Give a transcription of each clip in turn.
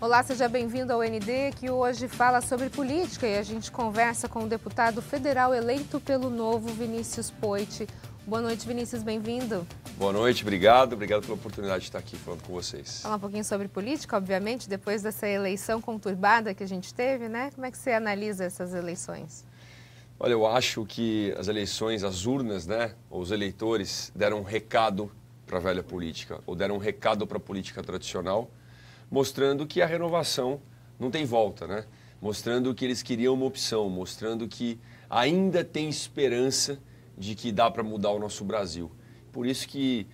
Olá, seja bem-vindo ao ND, que hoje fala sobre política e a gente conversa com o deputado federal eleito pelo Novo, Vinícius Poit. Boa noite, Vinícius, bem-vindo. Boa noite, obrigado pela oportunidade de estar aqui falando com vocês. Falar um pouquinho sobre política, obviamente, depois dessa eleição conturbada que a gente teve, né? Como é que você analisa essas eleições? Olha, eu acho que as eleições, as urnas, né, os eleitores deram um recado para a velha política, ou deram um recado para a política tradicional, mostrando que a renovação não tem volta, né? Mostrando que eles queriam uma opção, mostrando que ainda tem esperança de que dá para mudar o nosso Brasil. Por isso que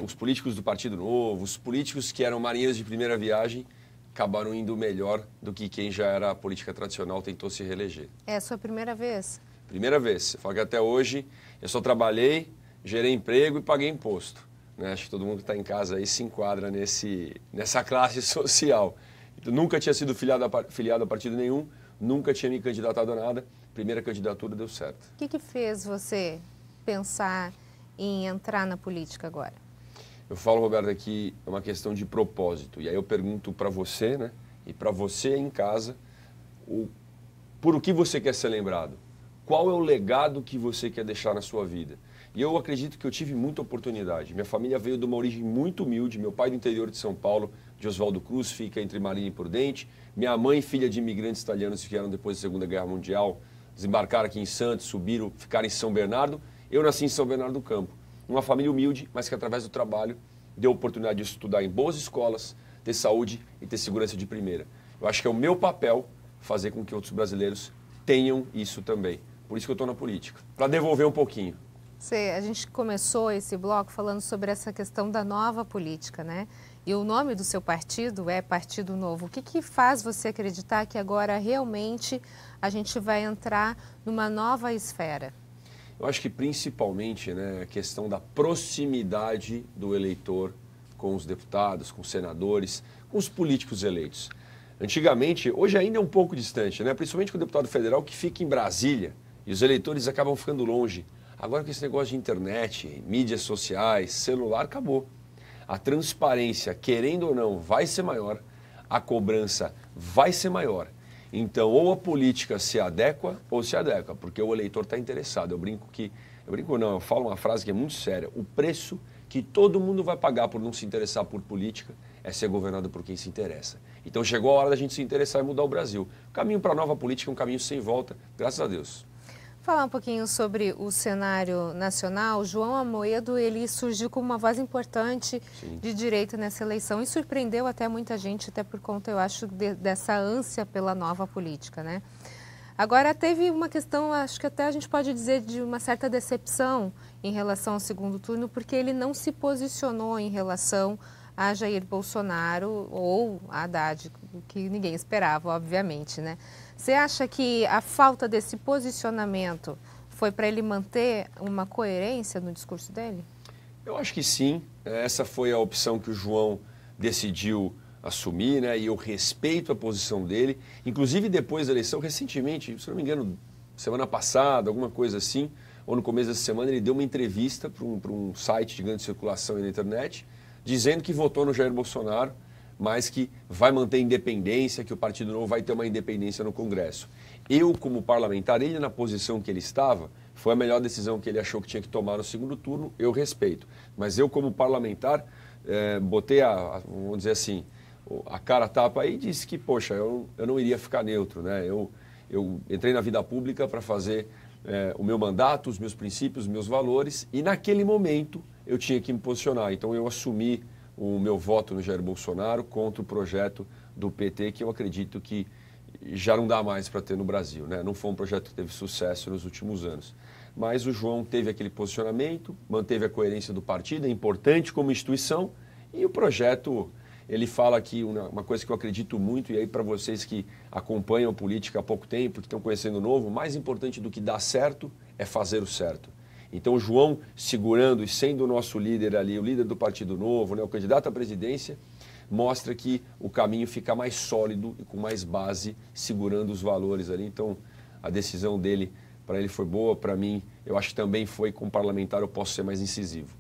os políticos do Partido Novo, os políticos que eram marinheiros de primeira viagem, acabaram indo melhor do que quem já era a política tradicional tentou se reeleger. É a sua primeira vez? Primeira vez. Falo que até hoje eu só trabalhei, gerei emprego e paguei imposto. Acho que todo mundo que está em casa aí se enquadra nessa classe social. Eu nunca tinha sido filiado a partido nenhum, nunca tinha me candidatado a nada. Primeira candidatura deu certo. O que fez você pensar em entrar na política agora? Eu falo, Roberta, que é uma questão de propósito. E aí eu pergunto para você, né, e para você em casa, por o que você quer ser lembrado? Qual é o legado que você quer deixar na sua vida? E eu acredito que eu tive muita oportunidade. Minha família veio de uma origem muito humilde. Meu pai do interior de São Paulo, de Oswaldo Cruz, fica entre Marília e Prudente. Minha mãe, filha de imigrantes italianos que vieram depois da Segunda Guerra Mundial, desembarcaram aqui em Santos, subiram, ficaram em São Bernardo. Eu nasci em São Bernardo do Campo. Uma família humilde, mas que através do trabalho deu a oportunidade de estudar em boas escolas, ter saúde e ter segurança de primeira. Eu acho que é o meu papel fazer com que outros brasileiros tenham isso também. Por isso que eu estou na política, para devolver um pouquinho. A gente começou esse bloco falando sobre essa questão da nova política, né? E o nome do seu partido é Partido Novo. O que faz você acreditar que agora realmente a gente vai entrar numa nova esfera? Eu acho que principalmente, né, a questão da proximidade do eleitor com os deputados, com os senadores, com os políticos eleitos. Antigamente, hoje ainda é um pouco distante, né? Principalmente com o deputado federal que fica em Brasília e os eleitores acabam ficando longe. Agora com esse negócio de internet, mídias sociais, celular, acabou. A transparência, querendo ou não, vai ser maior, a cobrança vai ser maior. Então, ou a política se adequa ou se adequa, porque o eleitor está interessado. Eu falo uma frase que é muito séria. O preço que todo mundo vai pagar por não se interessar por política é ser governado por quem se interessa. Então, chegou a hora da gente se interessar e mudar o Brasil. O caminho para a nova política é um caminho sem volta, graças a Deus. Falar um pouquinho sobre o cenário nacional. João Amoedo, ele surgiu como uma voz importante de direita nessa eleição e surpreendeu até muita gente, até por conta, eu acho, dessa ânsia pela nova política, né? Agora, teve uma questão, acho que até a gente pode dizer, de uma certa decepção em relação ao segundo turno, porque ele não se posicionou em relação a Jair Bolsonaro ou a Haddad, o que ninguém esperava, obviamente, né? Você acha que a falta desse posicionamento foi para ele manter uma coerência no discurso dele? Eu acho que sim. Essa foi a opção que o João decidiu assumir, né? E eu respeito a posição dele. Inclusive, depois da eleição, recentemente, se não me engano, semana passada, alguma coisa assim, ou no começo dessa semana, ele deu uma entrevista para um site de grande circulação na internet, dizendo que votou no Jair Bolsonaro, mas que vai manter independência, que o Partido Novo vai ter uma independência no Congresso. Eu, como parlamentar, ele na posição que ele estava, foi a melhor decisão que ele achou que tinha que tomar no segundo turno, eu respeito. Mas eu, como parlamentar, botei vamos dizer assim, a cara a tapa aí e disse que, poxa, eu não iria ficar neutro, né? Eu entrei na vida pública para fazer o meu mandato, os meus princípios, os meus valores, e naquele momento eu tinha que me posicionar. Então eu assumi o meu voto no Jair Bolsonaro contra o projeto do PT, que eu acredito que já não dá mais para ter no Brasil, né? Não foi um projeto que teve sucesso nos últimos anos. Mas o João teve aquele posicionamento, manteve a coerência do partido, é importante como instituição, e o projeto, ele fala aqui uma coisa que eu acredito muito, e aí para vocês que acompanham política há pouco tempo, que estão conhecendo o novo, o mais importante do que dar certo é fazer o certo. Então, o João segurando e sendo o nosso líder ali, o líder do Partido Novo, né, o candidato à presidência, mostra que o caminho fica mais sólido e com mais base, segurando os valores ali. Então, a decisão dele, para ele foi boa, para mim, eu acho que também foi, como parlamentar, eu posso ser mais incisivo.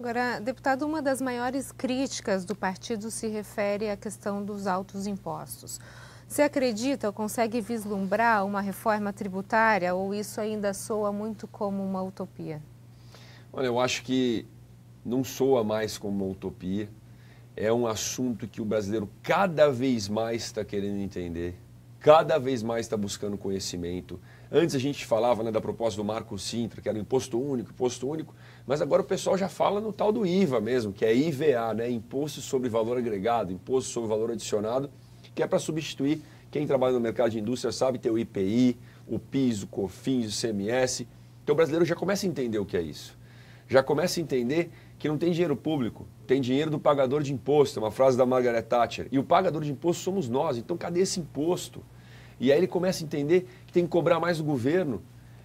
Agora, deputado, uma das maiores críticas do partido se refere à questão dos altos impostos. Você acredita ou consegue vislumbrar uma reforma tributária ou isso ainda soa muito como uma utopia? Olha, eu acho que não soa mais como uma utopia. É um assunto que o brasileiro cada vez mais está querendo entender, cada vez mais está buscando conhecimento. Antes a gente falava, né, da proposta do Marco Sintra, que era imposto único, mas agora o pessoal já fala no tal do IVA mesmo, que é IVA, né, Imposto sobre Valor Agregado, Imposto sobre Valor Adicionado, que é para substituir, quem trabalha no mercado de indústria sabe, ter o IPI, o PIS, o COFINS, o ICMS. Então o brasileiro já começa a entender o que é isso. Já começa a entender que não tem dinheiro público, tem dinheiro do pagador de imposto, é uma frase da Margaret Thatcher. E o pagador de imposto somos nós, então cadê esse imposto? E aí ele começa a entender que tem que cobrar mais do governo.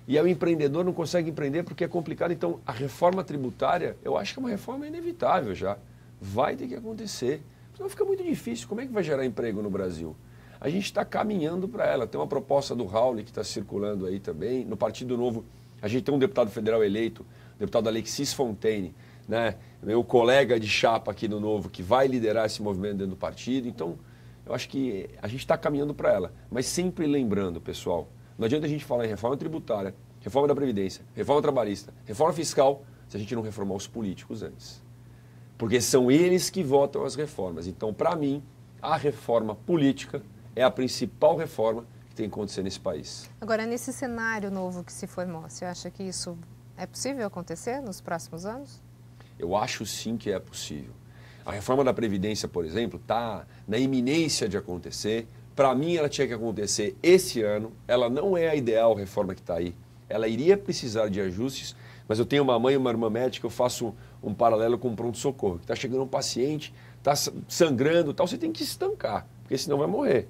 E aí o empreendedor não consegue empreender porque é complicado. Então a reforma tributária, eu acho que é uma reforma inevitável já. Vai ter que acontecer. Senão fica muito difícil. Como é que vai gerar emprego no Brasil? A gente está caminhando para ela. Tem uma proposta do Raul que está circulando aí também. No Partido Novo, a gente tem um deputado federal eleito, o deputado Alexis Fontaine, né? Meu colega de chapa aqui no Novo, que vai liderar esse movimento dentro do partido. Então, eu acho que a gente está caminhando para ela. Mas sempre lembrando, pessoal, não adianta a gente falar em reforma tributária, reforma da Previdência, reforma trabalhista, reforma fiscal, se a gente não reformar os políticos antes. Porque são eles que votam as reformas. Então, para mim, a reforma política é a principal reforma que tem que acontecer nesse país. Agora, nesse cenário novo que se formou, você acha que isso é possível acontecer nos próximos anos? Eu acho sim que é possível. A reforma da Previdência, por exemplo, está na iminência de acontecer. Para mim, ela tinha que acontecer esse ano. Ela não é a ideal reforma que está aí. Ela iria precisar de ajustes, mas eu tenho uma mãe e uma irmã médica, eu faço um paralelo com o pronto-socorro. Está chegando um paciente, está sangrando, tal, você tem que estancar, porque senão vai morrer.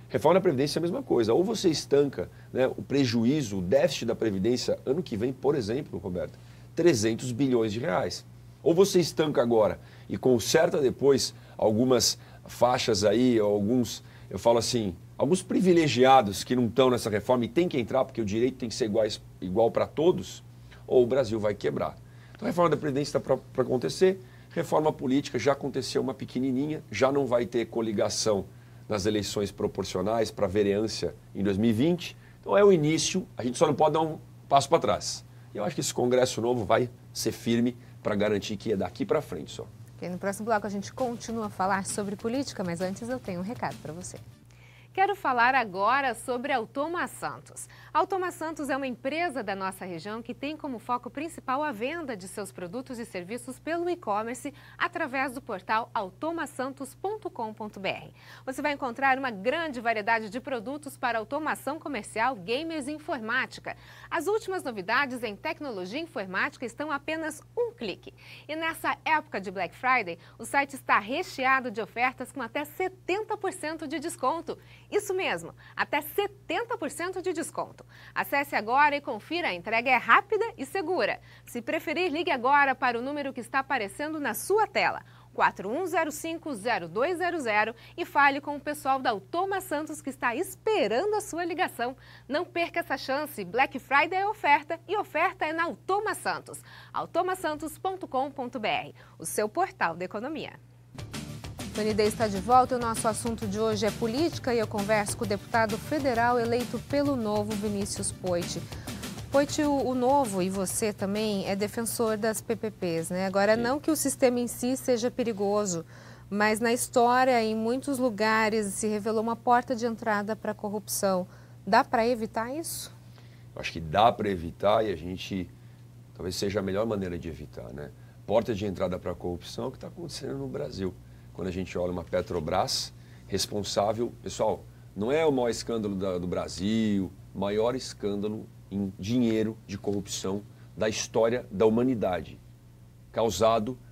Reforma da Previdência é a mesma coisa. Ou você estanca, né, o prejuízo, o déficit da Previdência ano que vem, por exemplo, Roberto, 300 bilhões de reais. Ou você estanca agora e conserta depois algumas faixas aí, alguns, eu falo assim, alguns privilegiados que não estão nessa reforma e tem que entrar porque o direito tem que ser igual para todos, ou o Brasil vai quebrar. Então a reforma da Previdência está para acontecer, reforma política já aconteceu uma pequenininha, já não vai ter coligação nas eleições proporcionais para vereança em 2020. Então é o início, a gente só não pode dar um passo para trás. E eu acho que esse Congresso novo vai ser firme para garantir que é daqui para frente só. Okay, no próximo bloco a gente continua a falar sobre política, mas antes eu tenho um recado para você. Quero falar agora sobre a Automa Santos. A Automa Santos é uma empresa da nossa região que tem como foco principal a venda de seus produtos e serviços pelo e-commerce através do portal automasantos.com.br. Você vai encontrar uma grande variedade de produtos para automação comercial, gamers e informática. As últimas novidades em tecnologia e informática estão a apenas um clique. E nessa época de Black Friday, o site está recheado de ofertas com até 70% de desconto. Isso mesmo, até 70% de desconto. Acesse agora e confira, a entrega é rápida e segura. Se preferir, ligue agora para o número que está aparecendo na sua tela, 4105-0200, e fale com o pessoal da Automa Santos que está esperando a sua ligação. Não perca essa chance, Black Friday é oferta e oferta é na Automa Santos. automasantos.com.br, o seu portal de economia. O ND está de volta e o nosso assunto de hoje é política e eu converso com o deputado federal eleito pelo Novo, Vinícius Poit. Poit, o Novo e você também é defensor das PPPs, né? Agora, não que o sistema em si seja perigoso, mas na história, em muitos lugares, se revelou uma porta de entrada para a corrupção. Dá para evitar isso? Eu acho que dá para evitar e a gente, talvez seja a melhor maneira de evitar, né? Porta de entrada para a corrupção é o que está acontecendo no Brasil. Quando a gente olha uma Petrobras responsável, pessoal, não é o maior escândalo do Brasil, maior escândalo em dinheiro de corrupção da história da humanidade,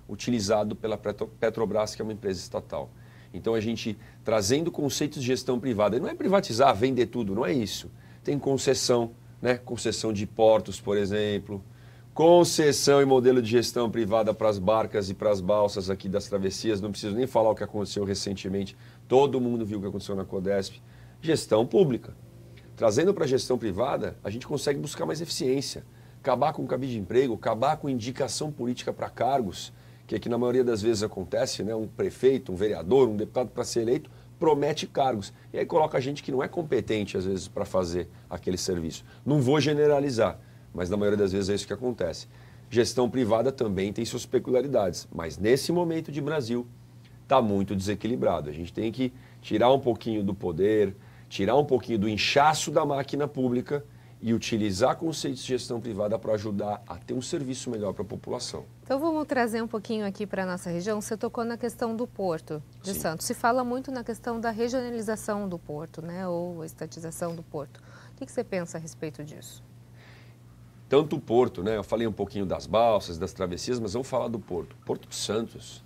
utilizado pela Petrobras, que é uma empresa estatal. Então a gente trazendo conceitos de gestão privada, não é privatizar, vender tudo, não é isso. Tem concessão, né? Concessão de portos, por exemplo, concessão e modelo de gestão privada para as barcas e para as balsas aqui das travessias. Não preciso nem falar o que aconteceu recentemente. Todo mundo viu o que aconteceu na Codesp. Gestão pública. Trazendo para a gestão privada, a gente consegue buscar mais eficiência. Acabar com o cabide de emprego, acabar com indicação política para cargos. que é que na maioria das vezes acontece, né? Um prefeito, um vereador, um deputado para ser eleito, promete cargos. E aí coloca gente que não é competente, às vezes, para fazer aquele serviço. Não vou generalizar, mas na maioria das vezes é isso que acontece. Gestão privada também tem suas peculiaridades, mas nesse momento de Brasil está muito desequilibrado. A gente tem que tirar um pouquinho do poder, tirar um pouquinho do inchaço da máquina pública e utilizar conceitos de gestão privada para ajudar a ter um serviço melhor para a população. Então vamos trazer um pouquinho aqui para a nossa região. Você tocou na questão do Porto de Santos. Se fala muito na questão da regionalização do Porto, né? Ou a estatização do Porto. O que você pensa a respeito disso? Tanto o Porto, né? Eu falei um pouquinho das balsas, das travessias, mas vamos falar do Porto. Porto de Santos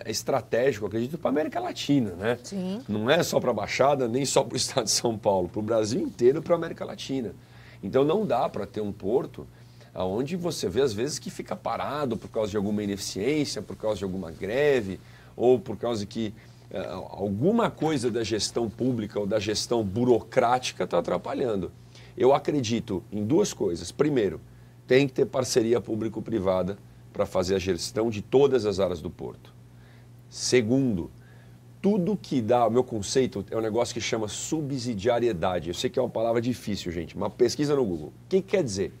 é estratégico, acredito, para a América Latina, né? Sim. Não é só para a Baixada, nem só para o estado de São Paulo, para o Brasil inteiro e para a América Latina. Então não dá para ter um porto onde você vê às vezes que fica parado por causa de alguma ineficiência, por causa de alguma greve, ou por causa que alguma coisa da gestão pública ou da gestão burocrática está atrapalhando. Eu acredito em duas coisas. Primeiro, tem que ter parceria público-privada para fazer a gestão de todas as áreas do porto. Segundo, tudo que dá, o meu conceito é um negócio que chama subsidiariedade. Eu sei que é uma palavra difícil, gente, mas pesquisa no Google. O que quer dizer?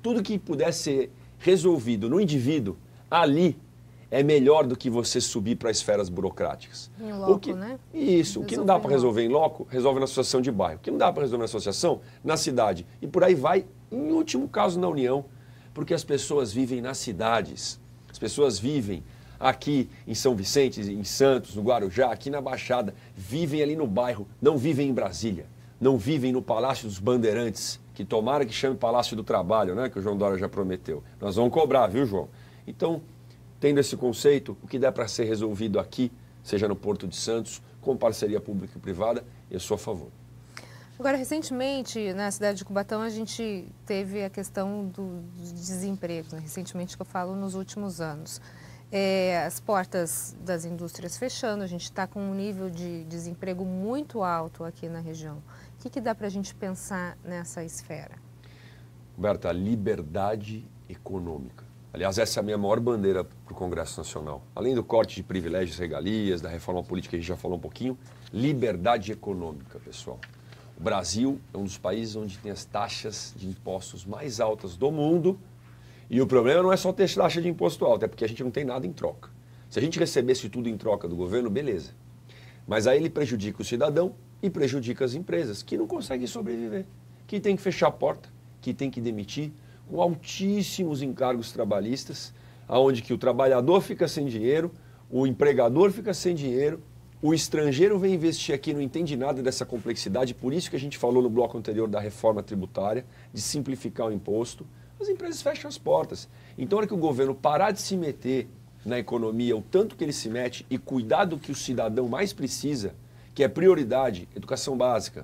Tudo que puder ser resolvido no indivíduo, ali é melhor do que você subir para esferas burocráticas. Em loco, né? Isso. O que não dá para resolver em loco, resolve na associação de bairro. O que não dá para resolver na associação, na cidade. E por aí vai, em último caso, na União. Porque as pessoas vivem nas cidades. As pessoas vivem aqui em São Vicente, em Santos, no Guarujá, aqui na Baixada, vivem ali no bairro, não vivem em Brasília, não vivem no Palácio dos Bandeirantes, que tomara que chame Palácio do Trabalho, né, que o João Dória já prometeu. Nós vamos cobrar, viu, João? Então, tendo esse conceito, o que der para ser resolvido aqui, seja no Porto de Santos, com parceria pública e privada, eu sou a favor. Agora, recentemente, na cidade de Cubatão, a gente teve a questão do desemprego, né? Recentemente que eu falo nos últimos anos. As portas das indústrias fechando, a gente está com um nível de desemprego muito alto aqui na região. O que dá para a gente pensar nessa esfera? Roberta, liberdade econômica. Aliás, essa é a minha maior bandeira para o Congresso Nacional. Além do corte de privilégios e regalias, da reforma política que a gente já falou um pouquinho, liberdade econômica, pessoal. O Brasil é um dos países onde tem as taxas de impostos mais altas do mundo. E o problema não é só ter taxa de imposto alta, é porque a gente não tem nada em troca. Se a gente recebesse tudo em troca do governo, beleza. Mas aí ele prejudica o cidadão e prejudica as empresas, que não conseguem sobreviver, que tem que fechar a porta, que tem que demitir, com altíssimos encargos trabalhistas, onde que o trabalhador fica sem dinheiro, o empregador fica sem dinheiro, o estrangeiro vem investir aqui e não entende nada dessa complexidade, por isso que a gente falou no bloco anterior da reforma tributária, de simplificar o imposto. As empresas fecham as portas. Então, na hora que o governo parar de se meter na economia, o tanto que ele se mete, e cuidar do que o cidadão mais precisa, que é prioridade, educação básica,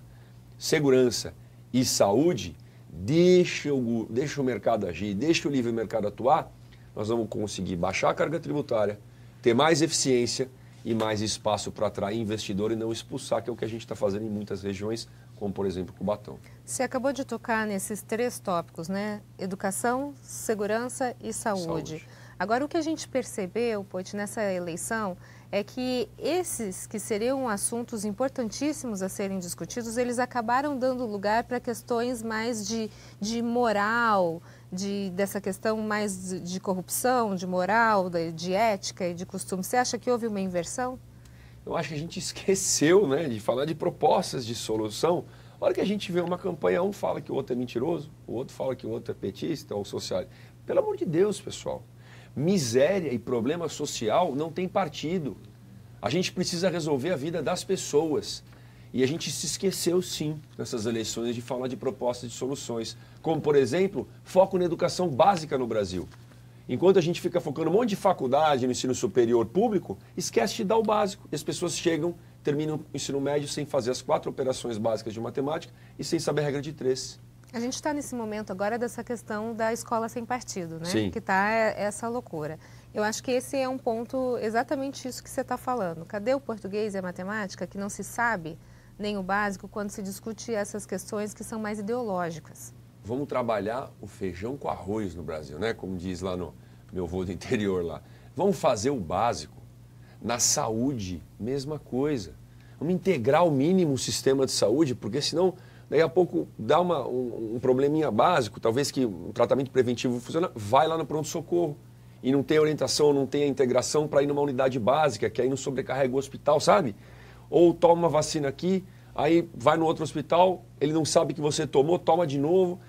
segurança e saúde, deixa o mercado agir, deixa o livre mercado atuar, nós vamos conseguir baixar a carga tributária, ter mais eficiência e mais espaço para atrair investidor e não expulsar, que é o que a gente está fazendo em muitas regiões, como, por exemplo, Cubatão. Você acabou de tocar nesses três tópicos, né? Educação, segurança e saúde. Agora, o que a gente percebeu, Poit, nessa eleição, é que esses que seriam assuntos importantíssimos a serem discutidos, eles acabaram dando lugar para questões mais de moral, dessa questão mais de corrupção, de moral, de ética e de costume. Você acha que houve uma inversão? Eu acho que a gente esqueceu, né, de falar de propostas de solução. A hora que a gente vê uma campanha, um fala que o outro é mentiroso, o outro fala que o outro é petista ou social. Pelo amor de Deus, pessoal. Miséria e problema social não tem partido. A gente precisa resolver a vida das pessoas. E a gente se esqueceu, sim, nessas eleições, de falar de propostas de soluções. Como, por exemplo, foco na educação básica no Brasil. Enquanto a gente fica focando um monte de faculdade no ensino superior público, esquece de dar o básico. E as pessoas chegam, terminam o ensino médio sem fazer as 4 operações básicas de matemática e sem saber a regra de 3. A gente está nesse momento agora dessa questão da escola sem partido, né? Sim. Que está essa loucura. Eu acho que esse é um ponto, exatamente isso que você está falando. Cadê o português e a matemática que não se sabe nem o básico quando se discute essas questões que são mais ideológicas? Vamos trabalhar o feijão com arroz no Brasil, né? Como diz lá no meu avô do interior lá. Vamos fazer o básico. Na saúde, mesma coisa. Vamos integrar ao mínimo o sistema de saúde, porque senão, daí a pouco, dá um probleminha básico, talvez que um tratamento preventivo funciona, vai lá no pronto-socorro. E não tem orientação, não tem a integração para ir numa unidade básica, que aí não sobrecarrega o hospital, sabe? Ou toma uma vacina aqui, aí vai no outro hospital, ele não sabe que você tomou, toma de novo.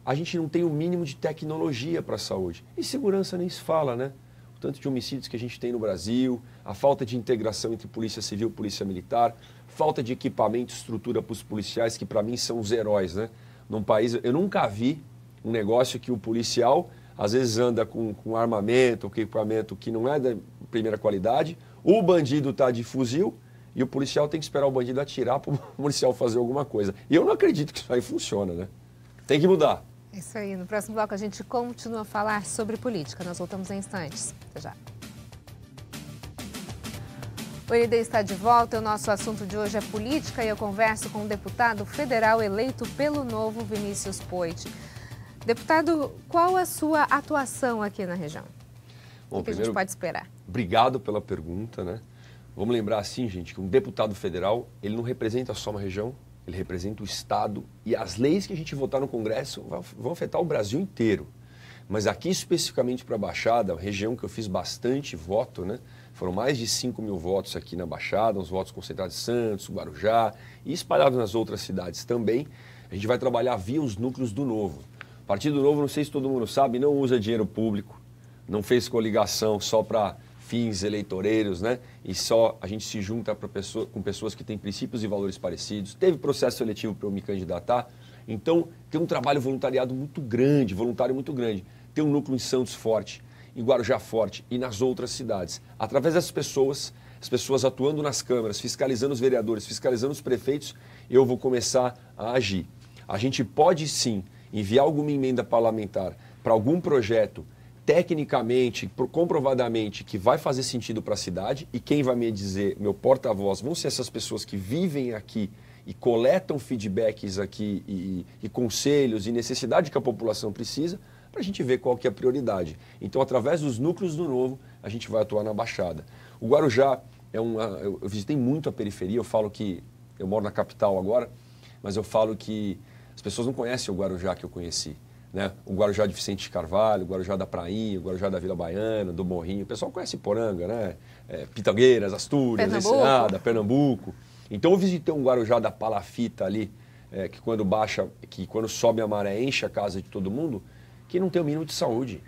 A gente não tem o mínimo de tecnologia para a saúde. E segurança nem se fala, né? O tanto de homicídios que a gente tem no Brasil, a falta de integração entre polícia civil e polícia militar, falta de equipamento e estrutura para os policiais, que para mim são os heróis, né? Num país, eu nunca vi um negócio que o policial às vezes anda com armamento, com equipamento que não é da primeira qualidade, o bandido está de fuzil e o policial tem que esperar o bandido atirar para o policial fazer alguma coisa. E eu não acredito que isso aí funciona, né? Tem que mudar. É isso aí. No próximo bloco a gente continua a falar sobre política. Nós voltamos em instantes. Até já. O ND está de volta. O nosso assunto de hoje é política e eu converso com o deputado federal eleito pelo Novo, Vinícius Poit. Deputado, qual a sua atuação aqui na região? Bom, o que a gente pode esperar? Obrigado pela pergunta, né? Vamos lembrar assim, gente, que um deputado federal, ele não representa só uma região, ele representa o Estado e as leis que a gente votar no Congresso vão afetar o Brasil inteiro. Mas aqui especificamente para a Baixada, a região que eu fiz bastante voto, né? Foram mais de 5 mil votos aqui na Baixada, uns votos concentrados em Santos, Guarujá e espalhados nas outras cidades também. A gente vai trabalhar via os núcleos do Novo. O Partido Novo, não sei se todo mundo sabe, não usa dinheiro público, não fez coligação só para fins eleitoreiros, né? E só a gente se junta com pessoas que têm princípios e valores parecidos. Teve processo seletivo para eu me candidatar. Então, tem um trabalho voluntário muito grande. Tem um núcleo em Santos forte, em Guarujá forte e nas outras cidades. Através das pessoas, as pessoas atuando nas câmaras, fiscalizando os vereadores, fiscalizando os prefeitos, eu vou começar a agir. A gente pode sim enviar alguma emenda parlamentar para algum projeto tecnicamente, comprovadamente, que vai fazer sentido para a cidade, e quem vai me dizer, meu porta-voz, vão ser essas pessoas que vivem aqui e coletam feedbacks aqui e conselhos e necessidade que a população precisa, para a gente ver qual que é a prioridade. Então, através dos núcleos do Novo, a gente vai atuar na Baixada. O Guarujá, eu visitei muito a periferia, eu falo que, eu moro na capital agora, mas eu falo que as pessoas não conhecem o Guarujá que eu conheci, né? O Guarujá de Vicente de Carvalho, o Guarujá da Prainha, o Guarujá da Vila Baiana, do Morrinho. O pessoal conhece Poranga, né? Pitangueiras, Astúrias, Ensenada, Pernambuco. Então eu visitei um Guarujá da Palafita ali, que quando sobe a maré enche a casa de todo mundo, que não tem o mínimo de saúde.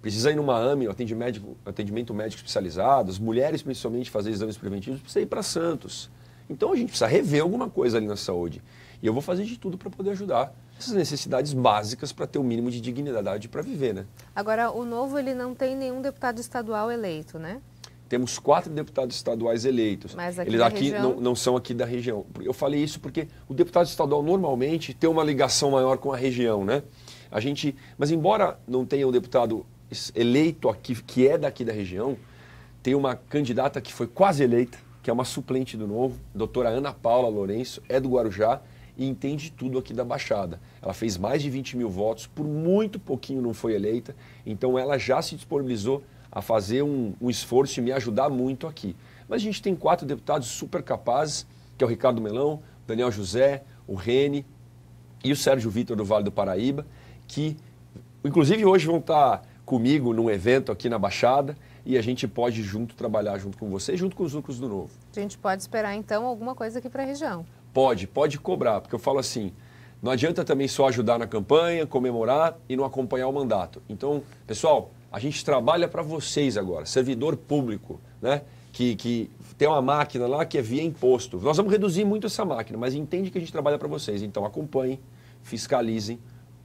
Precisa ir numa AME, atendimento médico especializado, as mulheres principalmente fazer exames preventivos, precisa ir para Santos. Então a gente precisa rever alguma coisa ali na saúde. E eu vou fazer de tudo para poder ajudar essas necessidades básicas para ter o mínimo de dignidade para viver, né? Agora, o Novo, ele não tem nenhum deputado estadual eleito, né? Temos 4 deputados estaduais eleitos. Mas aqui eles aqui não são aqui da região. Eu falei isso porque o deputado estadual normalmente tem uma ligação maior com a região, né? Mas embora não tenha um deputado eleito aqui, que é daqui da região, tem uma candidata que foi quase eleita, que é uma suplente do Novo, doutora Ana Paula Lourenço, é do Guarujá, e entende tudo aqui da Baixada. Ela fez mais de 20 mil votos, por muito pouquinho não foi eleita, então ela já se disponibilizou a fazer um esforço e me ajudar muito aqui. Mas a gente tem 4 deputados super capazes, que é o Ricardo Melão, o Daniel José, o Rene e o Sérgio Vitor do Vale do Paraíba, que inclusive hoje vão estar comigo num evento aqui na Baixada, e a gente pode trabalhar junto com vocês, junto com os núcleos do Novo. A gente pode esperar então alguma coisa aqui para a região. Pode cobrar, porque eu falo assim, não adianta também só ajudar na campanha, comemorar e não acompanhar o mandato. Então, pessoal, a gente trabalha para vocês agora, servidor público, né? Que tem uma máquina lá que é via imposto. Nós vamos reduzir muito essa máquina, mas entende que a gente trabalha para vocês. Então, acompanhem, fiscalizem,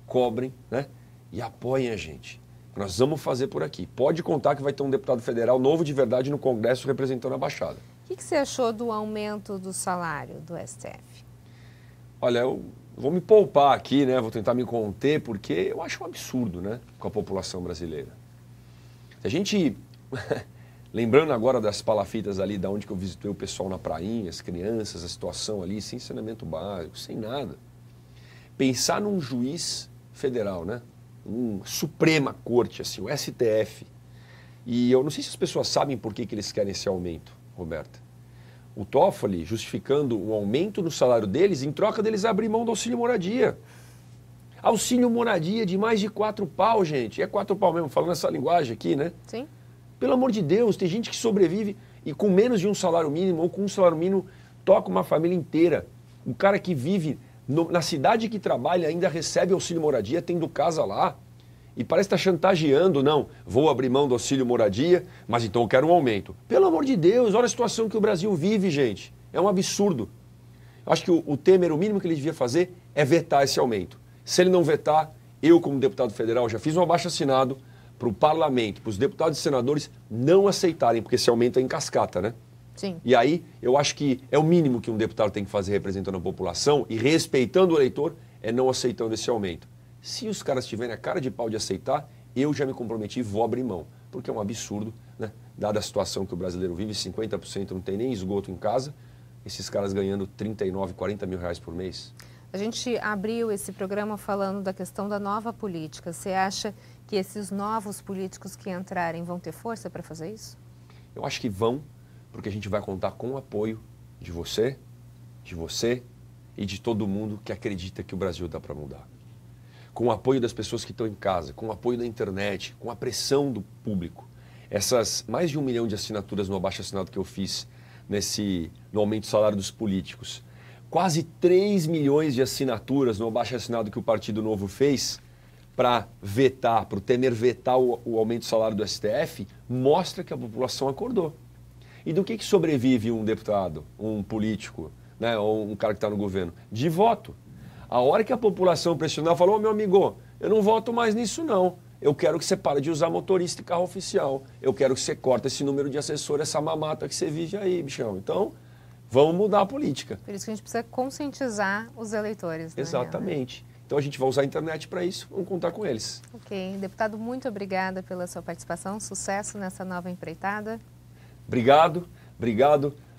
cobrem, né? E apoiem a gente. Nós vamos fazer por aqui. Pode contar que vai ter um deputado federal novo de verdade no Congresso representando a Baixada. O que você achou do aumento do salário do STF? Olha, eu vou me poupar aqui, né? Vou tentar me conter, porque eu acho um absurdo, né? Com a população brasileira. Se a gente... Lembrando agora das palafitas ali, da onde que eu visitei o pessoal na prainha, as crianças, a situação ali, sem saneamento básico, sem nada. Pensar num juiz federal, né? Suprema Corte, assim, o STF, E eu não sei se as pessoas sabem por que eles querem esse aumento, Roberta. O Toffoli justificando um aumento no salário deles em troca deles abrir mão do auxílio moradia. Auxílio moradia de mais de 4 pau, gente. É 4 pau mesmo, falando essa linguagem aqui, né? Sim. Pelo amor de Deus, tem gente que sobrevive e com menos de um salário mínimo ou com um salário mínimo toca uma família inteira. O cara que vive na cidade que trabalha ainda recebe auxílio moradia, tendo casa lá. E parece estar chantageando, não, vou abrir mão do auxílio moradia, mas então eu quero um aumento. Pelo amor de Deus, olha a situação que o Brasil vive, gente. É um absurdo. Acho que o Temer, o mínimo que ele devia fazer é vetar esse aumento. Se ele não vetar, eu como deputado federal já fiz um abaixo-assinado para o parlamento, para os deputados e senadores não aceitarem, porque esse aumento é em cascata, né? Sim. E aí, eu acho que é o mínimo que um deputado tem que fazer representando a população e respeitando o eleitor, é não aceitando esse aumento. Se os caras tiverem a cara de pau de aceitar, eu já me comprometi e vou abrir mão, porque é um absurdo, né? Dada a situação que o brasileiro vive, 50% não tem nem esgoto em casa, esses caras ganhando 39, 40 mil reais por mês. A gente abriu esse programa falando da questão da nova política. Você acha que esses novos políticos que entrarem vão ter força para fazer isso? Eu acho que vão, porque a gente vai contar com o apoio de você e de todo mundo que acredita que o Brasil dá para mudar. Com o apoio das pessoas que estão em casa, com o apoio da internet, com a pressão do público. Essas mais de 1 milhão de assinaturas no abaixo-assinado que eu fiz no aumento do salário dos políticos, quase 3 milhões de assinaturas no abaixo-assinado que o Partido Novo fez para vetar, para o Temer vetar o aumento do salário do STF, mostra que a população acordou. E do que sobrevive um deputado, um político, né, ou um cara que está no governo? De voto. A hora que a população pressionar, falou, ô meu amigo, eu não voto mais nisso não. Eu quero que você pare de usar motorista e carro oficial. Eu quero que você corte esse número de assessor, essa mamata que você vive aí, bichão. Então, vamos mudar a política. Por isso que a gente precisa conscientizar os eleitores. Né? Exatamente. Então a gente vai usar a internet para isso, vamos contar com eles. Ok. Deputado, muito obrigada pela sua participação. Sucesso nessa nova empreitada. Obrigado.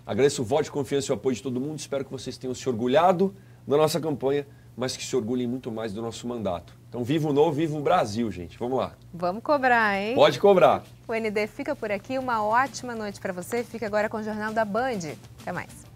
Agradeço o voto de confiança e o apoio de todo mundo. Espero que vocês tenham se orgulhado da nossa campanha, mas que se orgulhem muito mais do nosso mandato. Então, viva o novo, viva o Brasil, gente. Vamos lá. Vamos cobrar, hein? Pode cobrar. O ND fica por aqui. Uma ótima noite para você. Fica agora com o Jornal da Band. Até mais.